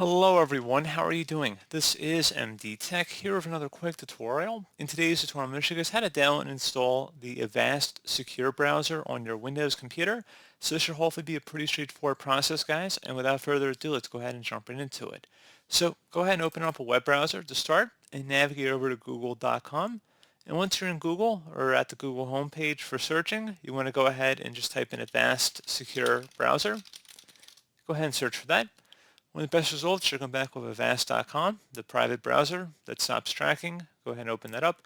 Hello everyone, how are you doing? This is MD Tech here with another quick tutorial. In today's tutorial, I'm going to show you guys how to download and install the Avast secure browser on your Windows computer. So this should hopefully be a pretty straightforward process, guys. And without further ado, let's go ahead and jump right into it. So go ahead and open up a web browser to start and navigate over to google.com. And once you're in Google or at the Google homepage for searching, you want to go ahead and just type in Avast secure browser. Go ahead and search for that. One of the best results should come back with Avast.com, the private browser that stops tracking. Go ahead and open that up.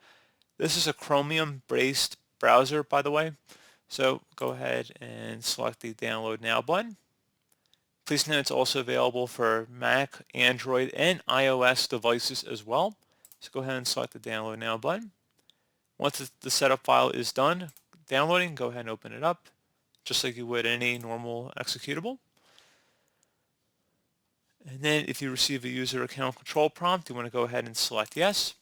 This is a Chromium-based browser, by the way. So go ahead and select the Download Now button. Please note it's also available for Mac, Android, and iOS devices as well. So go ahead and select the Download Now button. Once the setup file is done downloading, go ahead and open it up, just like you would any normal executable. And then if you receive a user account control prompt, you want to go ahead and select yes.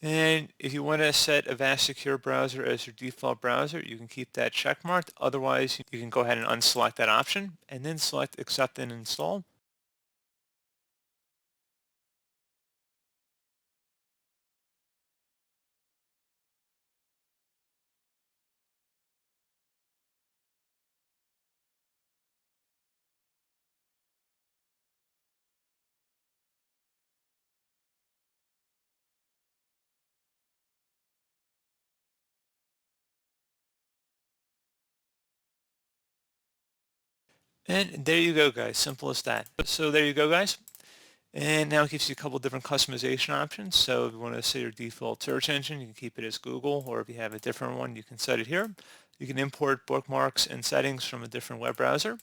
And if you want to set Avast Secure Browser as your default browser, you can keep that checkmarked. Otherwise, you can go ahead and unselect that option and then select Accept and Install. And there you go, guys. Simple as that. So there you go, guys. And now it gives you a couple different customization options. So if you want to set your default search engine, you can keep it as Google, or if you have a different one, you can set it here. You can import bookmarks and settings from a different web browser.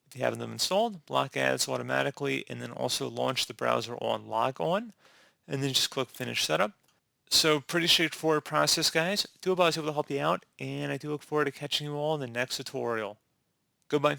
If you have them installed, block ads automatically, and then also launch the browser on log on, and then just click Finish Setup. So pretty straightforward process, guys. I do hope I was able to help you out, and I do look forward to catching you all in the next tutorial. Goodbye.